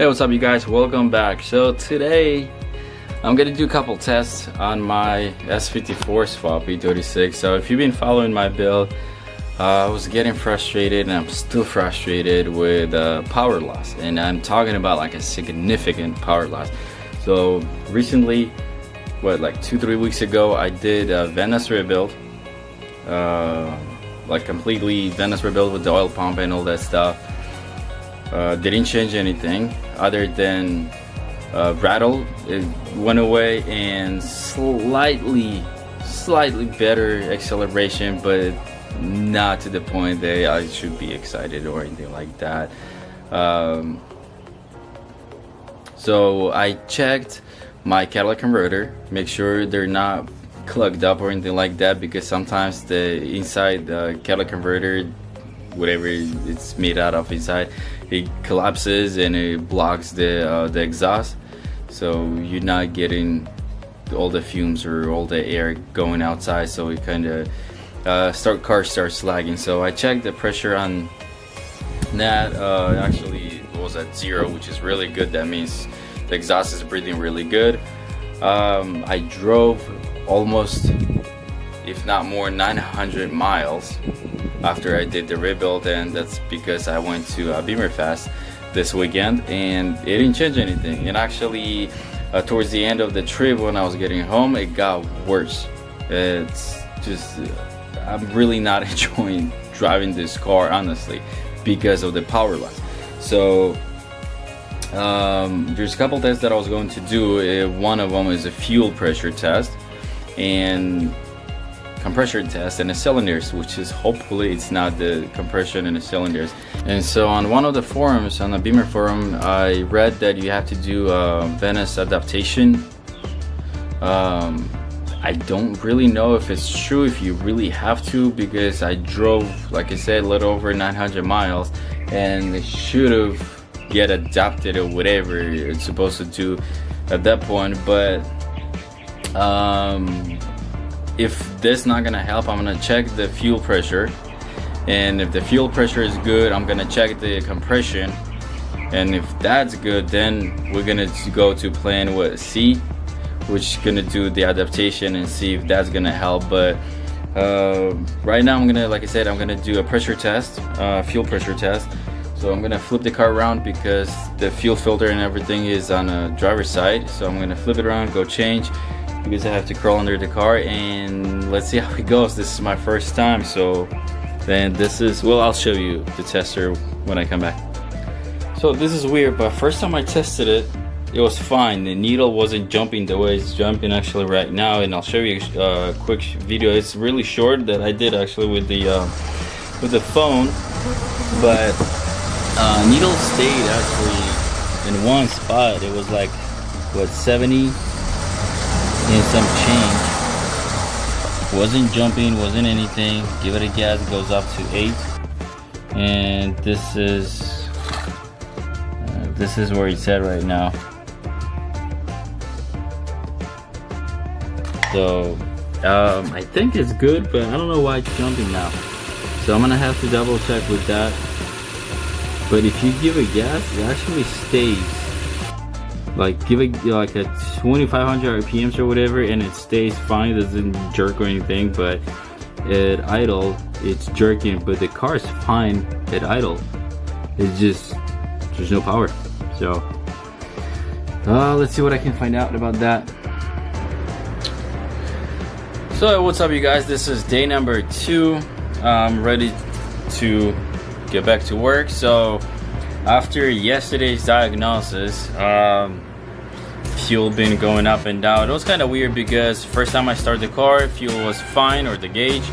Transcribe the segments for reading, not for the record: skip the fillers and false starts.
Hey, what's up you guys, welcome back. So today I'm gonna do a couple tests on my S54 swap E36. So if you've been following my build, I was getting frustrated and I'm still frustrated with power loss, and I'm talking about like a significant power loss. So recently, like 2-3 weeks ago, I did a Venice rebuild, like completely Venice rebuild with the oil pump and all that stuff. Didn't change anything other than rattle, it went away, and slightly better acceleration, but not to the point that I should be excited or anything like that. So I checked my catalytic converter, make sure they're not clogged up or anything like that, because sometimes the inside the catalytic converter, whatever it's made out of inside, it collapses and it blocks the exhaust, so you're not getting all the fumes or all the air going outside, so it kind of car starts lagging. So I checked the pressure on that, actually it was at 0, which is really good. That means the exhaust is breathing really good. I drove almost, if not more, 900 miles after I did the rebuild, and that's because I went to Beamer Fest this weekend and it didn't change anything. And actually towards the end of the trip, when I was getting home, it got worse. It's just I'm really not enjoying driving this car, honestly, because of the power loss. So there's a couple tests that I was going to do. One of them is a fuel pressure test and compression test and the cylinders, which is hopefully it's not the compression in the cylinders. And so on one of the forums, on the Beamer forum, I read that you have to do a Venice adaptation. I don't really know if it's true, if you really have to, because I drove, like I said, a little over 900 miles and it should have get adapted or whatever it's supposed to do at that point. But if that's not gonna help, I'm gonna check the fuel pressure, and if the fuel pressure is good, I'm gonna check the compression, and if that's good, then we're gonna go to plan with C, which is gonna do the adaptation and see if that's gonna help. But right now I'm gonna, like I said, I'm gonna do a pressure test, fuel pressure test. So I'm gonna flip the car around because the fuel filter and everything is on the driver's side, so I'm gonna flip it around, go change, because I have to crawl under the car, and let's see how it goes. This is my first time, so then this is, well, I'll show you the tester when I come back. So this is weird, but first time I tested it, it was fine. The needle wasn't jumping the way it's jumping actually right now, and I'll show you a quick video. It's really short that I did actually with the phone, but needle stayed actually in one spot. It was like, what, 70 and some change. Wasn't jumping, wasn't anything. Give it a gas, it goes up to 8, and this is where it's at right now. So I think it's good, but I don't know why it's jumping now, so I'm gonna have to double check with that. But if you give it gas, it actually stays. Like, give it like a 2500 RPMs or whatever, and it stays fine, it doesn't jerk or anything. But at idle, it's jerking, but the car is fine at idle. It's just, there's no power. So let's see what I can find out about that. So what's up you guys, this is day number 2. I'm ready to get back to work. So after yesterday's diagnosis, fuel been going up and down. It was kind of weird because first time I started the car, fuel was fine, or the gauge.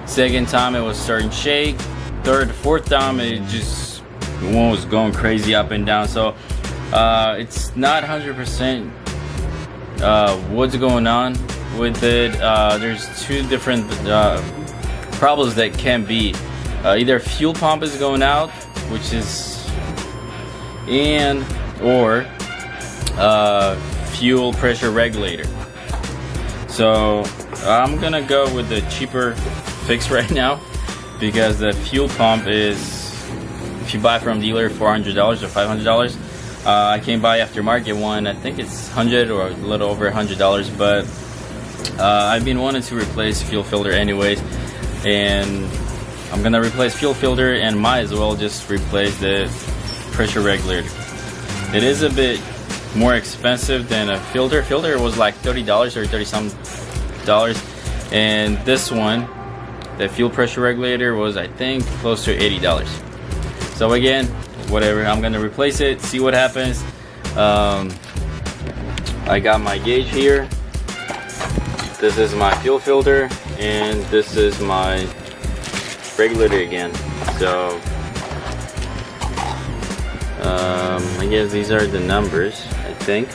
Second time it was starting to shake. Third, fourth time it just, the one was going crazy up and down. So it's not 100% what's going on with it. There's two different problems that can be. Either fuel pump is going out, which is, and or fuel pressure regulator. So I'm gonna go with the cheaper fix right now, because the fuel pump is, if you buy from dealer, $400 or $500. I came by aftermarket one. I think it's 100 or a little over $100, but I've been wanting to replace fuel filter anyways, and I'm gonna replace fuel filter and might as well just replace the pressure regulator. It is a bit more expensive than a filter. Filter was like $30 or 30 some dollars, and this one, the fuel pressure regulator, was I think close to $80. So again, whatever, I'm gonna replace it, see what happens. I got my gauge here. This is my fuel filter, and this is my regulator again. So I guess these are the numbers, I think.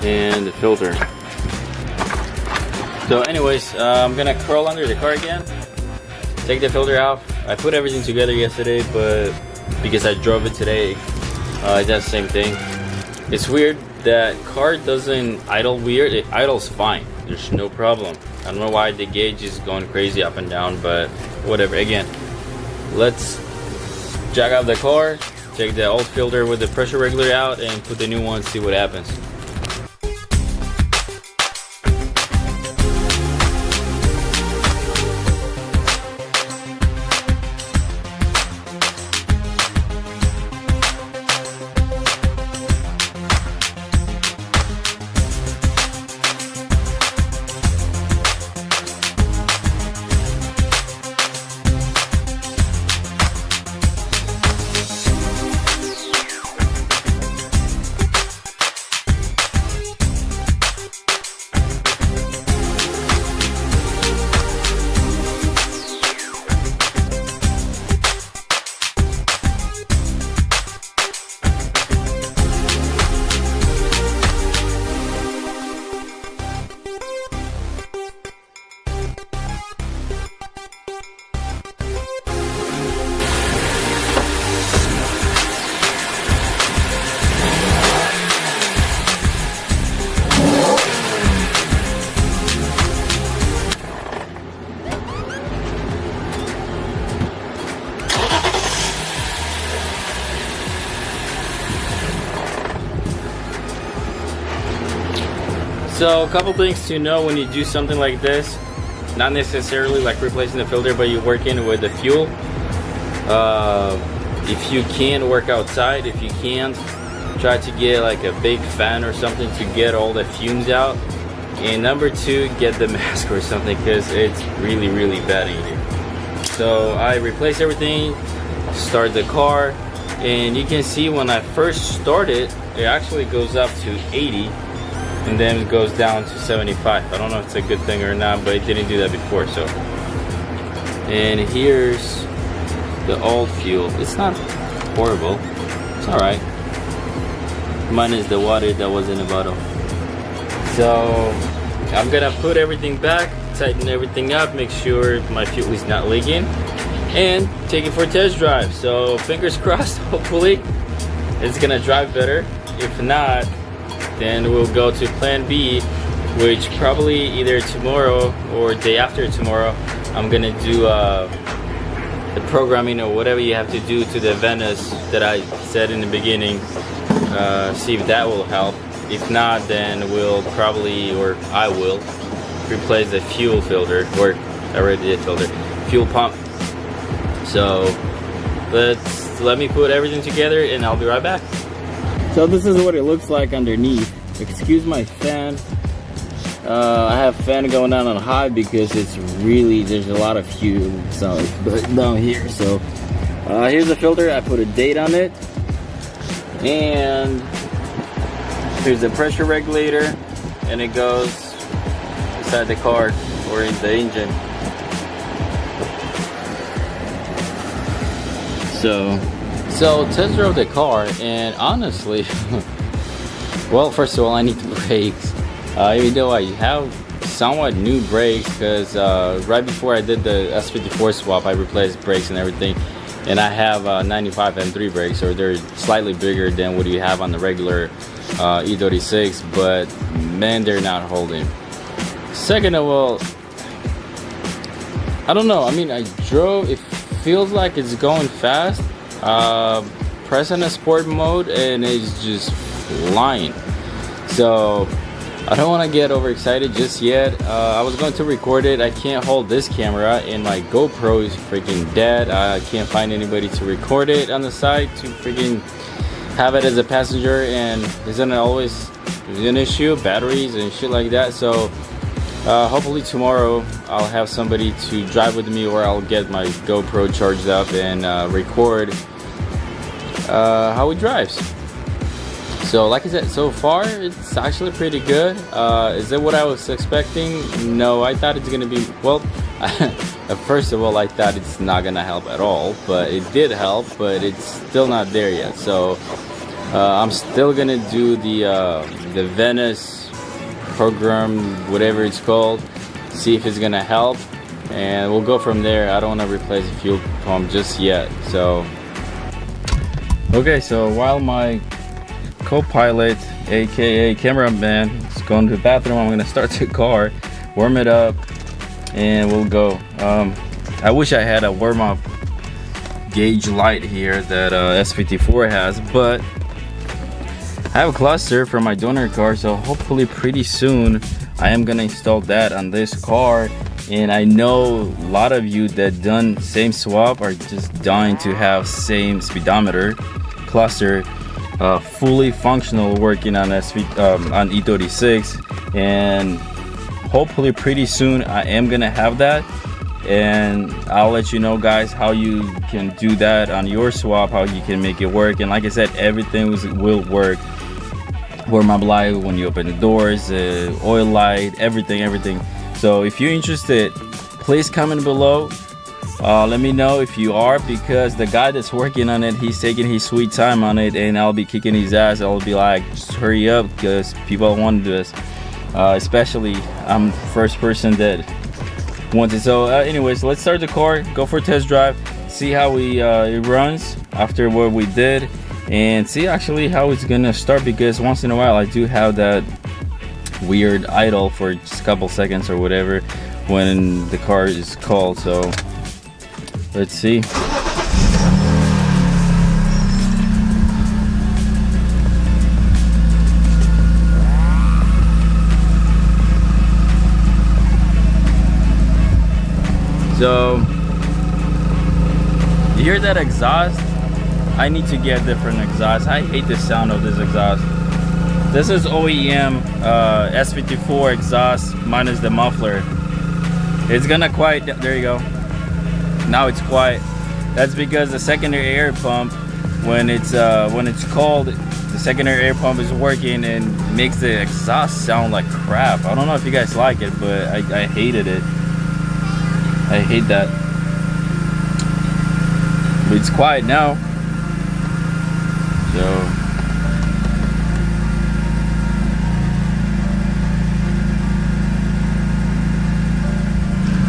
And the filter. So anyways, I'm gonna crawl under the car again, take the filter out. I put everything together yesterday, but because I drove it today, it does the same thing. It's weird that car doesn't idle weird. It idles fine. There's no problem. I don't know why the gauge is going crazy up and down, but whatever. Again, let's jack out the car, take the old filter with the pressure regulator out, and put the new one, see what happens. So a couple things to know when you do something like this, not necessarily like replacing the filter, but you're working with the fuel. If you can work outside, if you can't, try to get like a big fan or something to get all the fumes out. And number two, get the mask or something, because it's really bad in here. So I replace everything, start the car, and you can see when I first started, it actually goes up to 80. And then it goes down to 75. I don't know if it's a good thing or not, but it didn't do that before. So, and here's the old fuel. It's not horrible. It's all right. Minus the water that was in the bottle. So I'm gonna put everything back, tighten everything up, make sure my fuel is not leaking, and take it for a test drive. So fingers crossed. Hopefully, it's gonna drive better. If not, then we'll go to plan B, which probably either tomorrow or day after tomorrow. I'm gonna do the programming or whatever you have to do to the Venice that I said in the beginning. See if that will help. If not, then we'll probably, or I will, replace the fuel filter, or I already did filter, fuel pump. So let me put everything together and I'll be right back. So this is what it looks like underneath. Excuse my fan. I have fan going on high because it's really, there's a lot of fumes down here. So here's the filter. I put a date on it. And here's the pressure regulator. And it goes inside the car or in the engine. So test drove the car, and honestly, well, first of all, I need the brakes. Even though I have somewhat new brakes, because right before I did the S54 swap, I replaced brakes and everything, and I have 95 M3 brakes, so they're slightly bigger than what you have on the regular E36, but man, they're not holding. Second of all, I don't know. I mean, I drove. It feels like it's going fast. pressing a sport mode and it's just flying. So I don't want to get overexcited just yet. I was going to record it. I can't hold this camera and my GoPro is freaking dead. I can't find anybody to record it on the side to freaking have it as a passenger, and isn't it always an issue, batteries and shit like that. So hopefully tomorrow I'll have somebody to drive with me, or I'll get my GoPro charged up and record how it drives. So like I said, so far it's actually pretty good. Is it what I was expecting? No, I thought it's gonna be, well, first of all, I thought it's not gonna help at all, but it did help, but it's still not there yet. So I'm still gonna do the Venice program, whatever it's called, see if it's gonna help, and we'll go from there. I don't want to replace the fuel pump just yet. So okay, so while my co-pilot, aka cameraman, is going to the bathroom, I'm gonna start the car, warm it up, and we'll go. I wish I had a warm-up gauge light here that S54 has, but I have a cluster from my donor car, so hopefully pretty soon I am gonna install that on this car. And I know a lot of you that done same swap are just dying to have same speedometer cluster fully functional, working on on E36, and hopefully pretty soon I am gonna have that, and I'll let you know, guys, how you can do that on your swap, how you can make it work. And like I said, everything will work. Warm up light when you open the doors, oil light, everything. So if you're interested, please comment below. Let me know if you are, because the guy that's working on it, he's taking his sweet time on it, and I'll be kicking his ass. I'll be like, just hurry up, because people want this. Especially I'm the first person that wants it. So anyways, let's start the car, go for a test drive, see how it runs after what we did, and see actually how it's gonna start, because once in a while I do have that weird idle for just a couple seconds or whatever when the car is cold. So let's see. So you hear that exhaust? I need to get different exhaust. I hate the sound of this exhaust. This is OEM S54 exhaust minus the muffler. It's gonna quiet. There you go. Now it's quiet. That's because the secondary air pump, when it's cold, the secondary air pump is working and makes the exhaust sound like crap. I don't know if you guys like it, but I hated it. I hate that. But it's quiet now.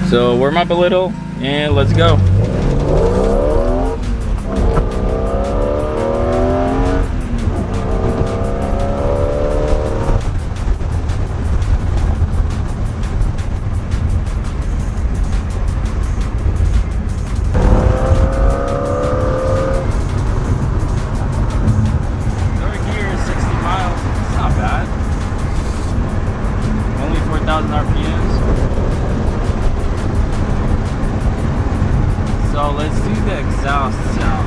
So warm up a little and let's go. So let's do the exhaust sound.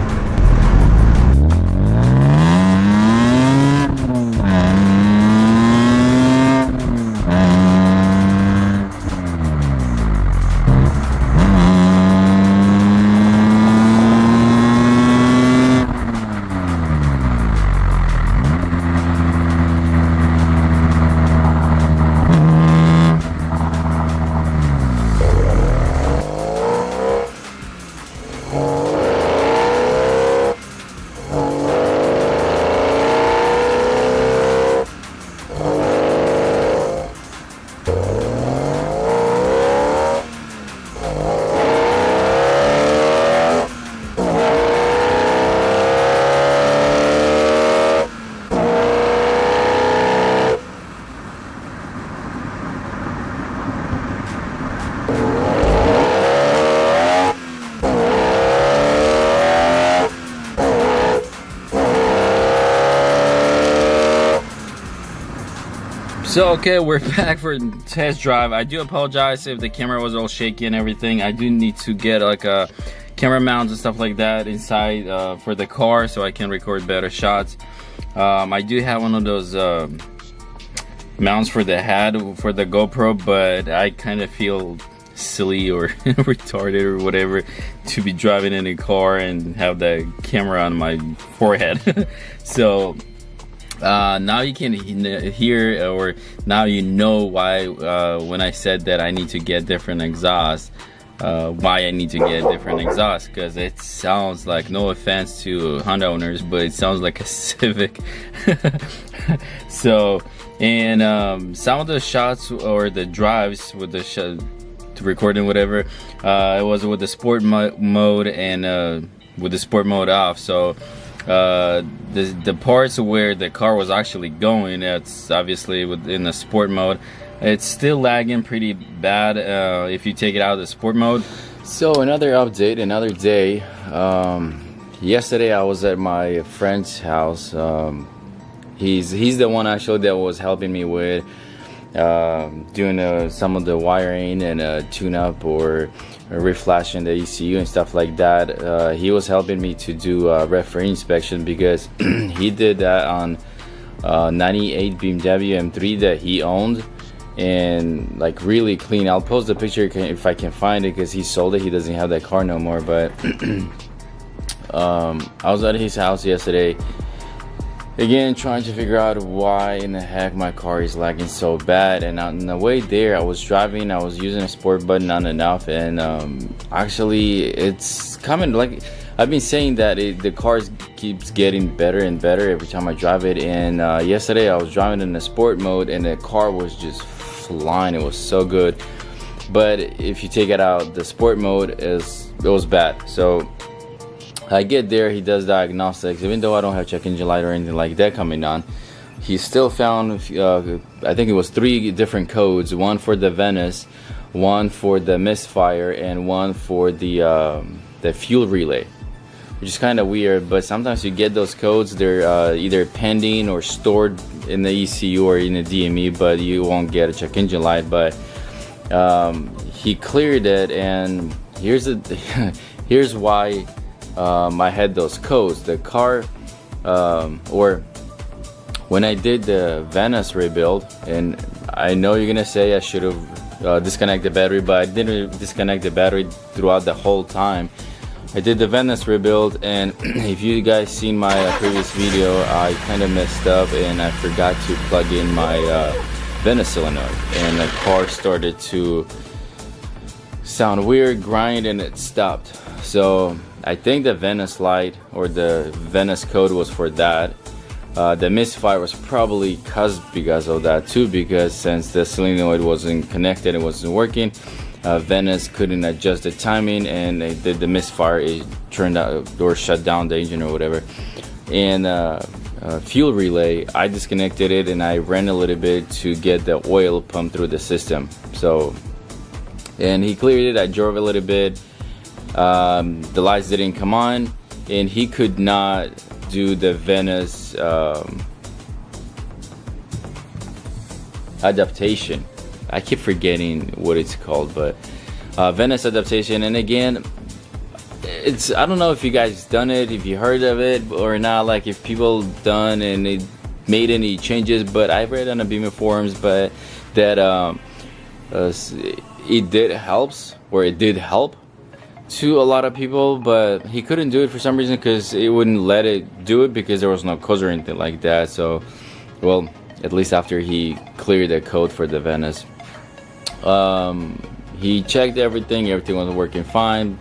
So okay, we're back for test drive. I do apologize if the camera was all shaky and everything. I do need to get like a camera mounts and stuff like that inside for the car so I can record better shots. I do have one of those mounts for the head for the GoPro, but I kind of feel silly or retarded or whatever to be driving in a car and have the camera on my forehead. So now you can hear, or now you know why when I said that I need to get different exhaust, why I need to get different exhaust, because it sounds like, no offense to Honda owners, but it sounds like a Civic. So, and some of the shots or the drives with the recording whatever, it was with the sport mode and with the sport mode off. So the parts where the car was actually going, it's obviously within the sport mode, it's still lagging pretty bad if you take it out of the sport mode. So another update, another day. Yesterday I was at my friend's house. He's the one actually that was helping me with doing some of the wiring and tune-up or reflashing the ECU and stuff like that. He was helping me to do a referee inspection because he did that on 98 BMW M3 that he owned, and like really clean. I'll post the picture if I can find it, because he sold it. He doesn't have that car no more. But I was at his house yesterday again, trying to figure out why in the heck my car is lagging so bad. And on the way there, I was driving, I was using a sport button on and off, and actually it's coming, like I've been saying that the car keeps getting better and better every time I drive it. And yesterday I was driving in the sport mode and the car was just flying. It was so good. But if you take it out, the sport mode it was bad. So I get there, he does diagnostics. Even though I don't have check engine light or anything like that coming on, he still found, I think it was 3 different codes. One for the Venice, one for the misfire, and one for the fuel relay, which is kind of weird. But sometimes you get those codes, they're either pending or stored in the ECU or in the DME, but you won't get a check engine light. But he cleared it, and here's why I had those codes. The car, or when I did the Venice rebuild, and I know you're gonna say I should have disconnected the battery, but I didn't disconnect the battery throughout the whole time. I did the Venice rebuild, and if you guys seen my previous video, I kind of messed up and I forgot to plug in my Venice solenoid, and the car started to sound weird, grind, and it stopped. So I think the Venice light or the Venice code was for that. The misfire was probably because of that too, because since the solenoid wasn't connected, it wasn't working, Venice couldn't adjust the timing, and it did the misfire. It turned out or shut down the engine or whatever. And fuel relay, I disconnected it and I ran a little bit to get the oil pumped through the system. So, and he cleared it. I drove a little bit. The lights didn't come on, and he could not do the Venice adaptation. I keep forgetting what it's called, but Venice adaptation. And again, I don't know if you guys done it, if you heard of it or not, like if people done and it made any changes. But I read on the Beamer forums, but that it did help to a lot of people, but he couldn't do it for some reason because it wouldn't let it do it because there was no codes or anything like that. So, well, at least after he cleared the code for the Venice, he checked everything was working fine,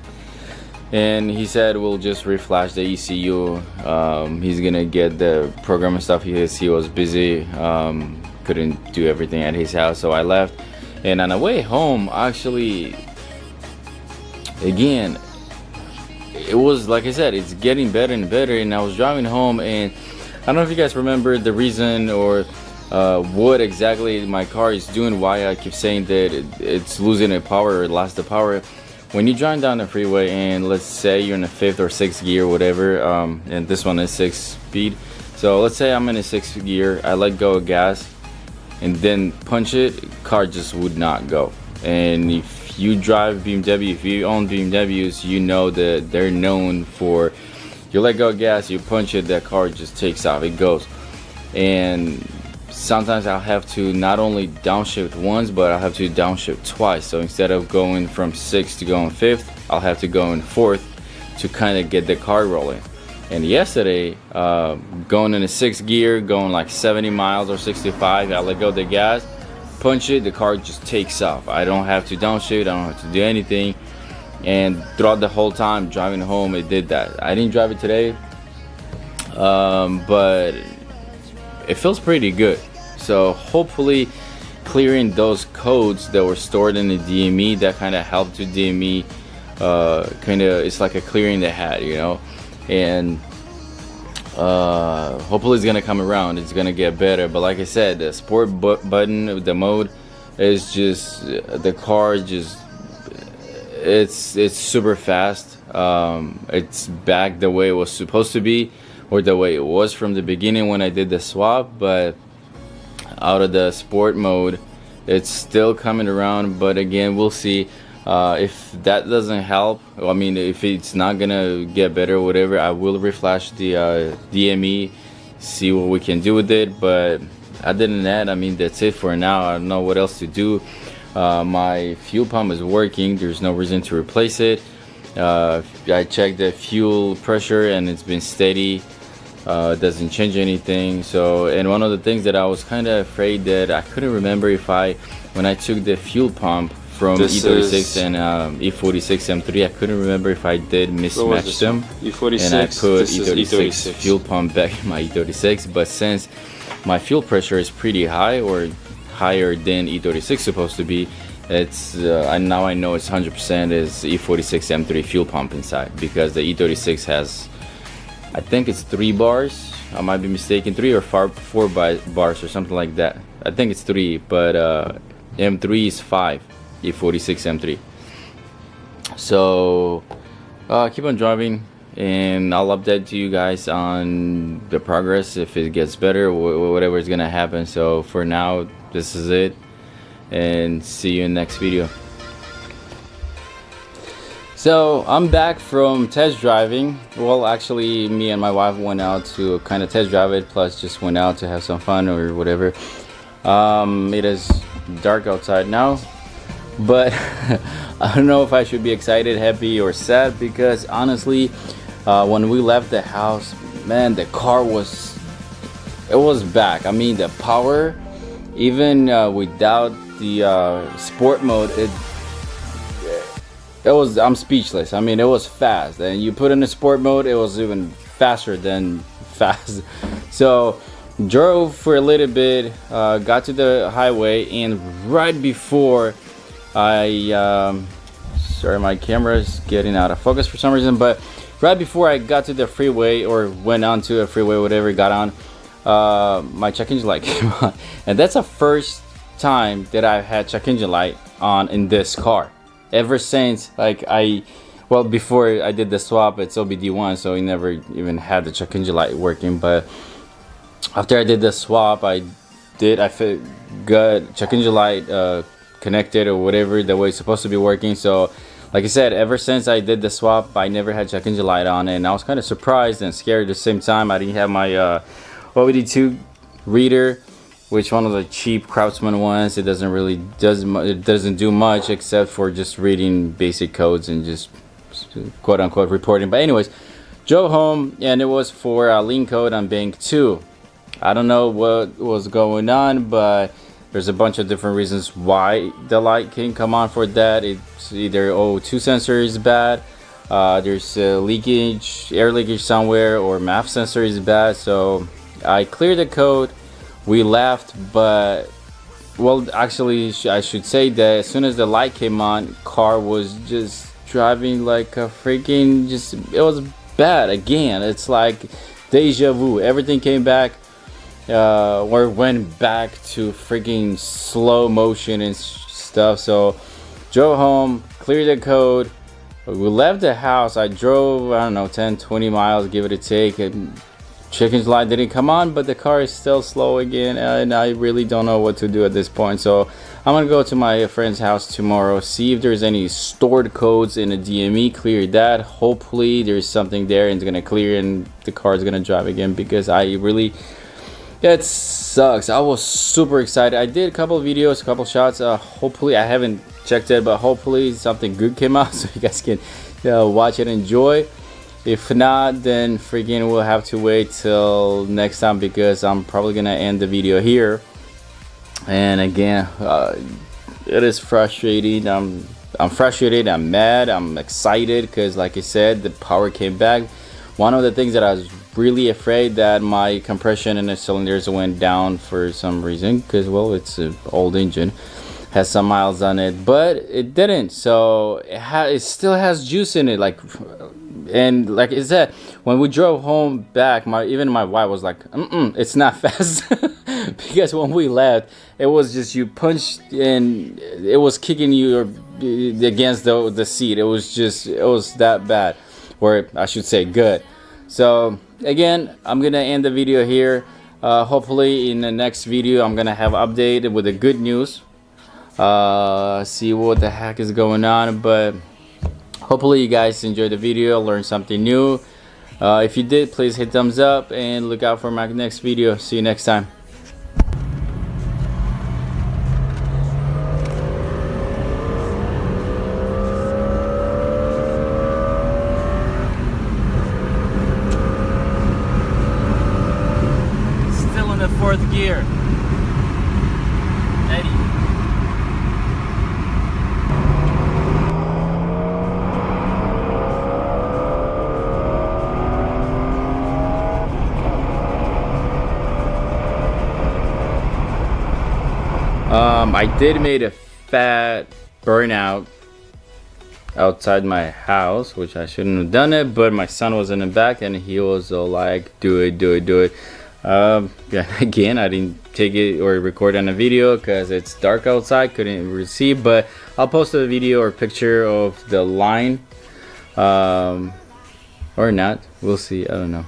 and he said we'll just reflash the ECU. He's gonna get the program and stuff. He was busy, couldn't do everything at his house, so I left. And on the way home, actually, again, it was like I said, it's getting better and better. And I was driving home, and I don't know if you guys remember the reason or what exactly my car is doing, why I keep saying that it's losing the power or lost the power. When you drive down the freeway, and let's say you're in a 5th or 6th gear or whatever, and this one is 6 speed, so let's say I'm in a 6th gear, I let go of gas, and then punch it, car just would not go. And if you drive BMW, if you own BMWs, you know that they're known for, you let go of gas, you punch it, that car just takes off, it goes. And sometimes I'll have to not only downshift once, but I'll have to downshift twice. So instead of going from 6th to going 5th, I'll have to go in 4th to kind of get the car rolling. And yesterday, going in the 6th gear, going like 70 miles or 65, I let go of the gas, punch it, the car just takes off. I don't have to downshift, I don't have to do anything. And throughout the whole time driving home, it did that. I didn't drive it today, but it feels pretty good. So hopefully clearing those codes that were stored in the DME, that kind of helped the DME, it's like a clearing the head, you know. And hopefully it's gonna come around, it's gonna get better. But like I said, the sport button, the mode is just, the car just, it's super fast. It's back the way it was supposed to be, or the way it was from the beginning when I did the swap. But out of the sport mode, it's still coming around. But again, we'll see. If that doesn't help, I mean, if it's not gonna get better or whatever, I will reflash the DME, see what we can do with it. But other than that, I mean, that's it for now. I don't know what else to do. My fuel pump is working, there's no reason to replace it. I checked the fuel pressure and it's been steady. It doesn't change anything. So, and one of the things that I was kind of afraid that I couldn't remember if when I took the fuel pump from E36 and E46 M3, I couldn't remember if I did mismatch them, E46, and I put E36 E36 fuel pump back in my E36. But since my fuel pressure is pretty high, or higher than E36 supposed to be, it's now I know it's 100% is E46 M3 fuel pump inside, because the E36 has, I think it's 3 bars, I might be mistaken, 3 or 4 bars or something like that. I think it's 3, but M3 is 5. E46 M3. So keep on driving, and I'll update you guys on the progress, if it gets better, whatever is gonna happen. So for now, this is it, and see you in the next video. So I'm back from test driving. Well, actually, me and my wife went out to kind of test drive it, plus just went out to have some fun or whatever. It is dark outside now, but I don't know if I should be excited, happy, or sad, because honestly, when we left the house, man, the car was back. I mean, the power, even without the sport mode, I'm speechless. I mean, it was fast, and you put in the sport mode, it was even faster than fast. So drove for a little bit, got to the highway, and right before sorry, my camera is getting out of focus for some reason, but right before I got to the freeway, or went onto a freeway, whatever, got on, my check engine light came on. And that's the first time that I've had check engine light on in this car ever since, like, before I did the swap. It's OBD1, so we never even had the check engine light working. But after I did the swap, I got check engine light connected or whatever, the way it's supposed to be working. So like I said, ever since I did the swap, I never had check engine light on, and I was kind of surprised and scared at the same time. I didn't have my OBD2 reader, which one of the cheap Craftsman ones. It doesn't do much except for just reading basic codes and just quote unquote reporting. But anyways, drove home, and it was for a lien code on bank 2. I don't know what was going on, but there's a bunch of different reasons why the light can come on for that. It's either O2 sensor is bad, there's air leakage somewhere, or MAF sensor is bad. So I cleared the code, we left. But, well, actually I should say that as soon as the light came on, car was just driving like a freaking, it was bad again. It's like deja vu. Everything came back, or went back to freaking slow motion and stuff. So drove home, cleared the code, we left the house. I drove, I don't know, 10-20 miles, give it a take, and chicken's light didn't come on, but the car is still slow again, and I really don't know what to do at this point. So I'm gonna go to my friend's house tomorrow, see if there's any stored codes in the DME, clear that. Hopefully there's something there and it's gonna clear and the car is gonna drive again, because I really, it sucks. I was super excited. I did a couple of videos, a couple shots. Hopefully, I haven't checked it, but hopefully something good came out so you guys can watch and enjoy. If not, then freaking we'll have to wait till next time, because I'm probably gonna end the video here. And again, it is frustrating. I'm frustrated, I'm mad, I'm excited, because like I said, the power came back. One of the things that I was really afraid that my compression in the cylinders went down for some reason, because well, it's an old engine, has some miles on it, but it didn't. So it still has juice in it, like, and like I said, when we drove home back, even my wife was like, it's not fast. Because when we left, it was just, you punched and it was kicking you against the seat. It was that bad, or I should say good. So again, I'm gonna end the video here. Hopefully in the next video I'm gonna have updated with the good news, see what the heck is going on. But hopefully you guys enjoyed the video, learned something new. If you did, please hit thumbs up and look out for my next video. See you next time. Fourth gear. Eddie. I did made a fat burnout outside my house, which I shouldn't have done it, but my son was in the back and he was all like, do it, do it, do it. Again, I didn't take it or record on a video because it's dark outside, couldn't receive, but I'll post a video or picture of the line, or not, we'll see, I don't know.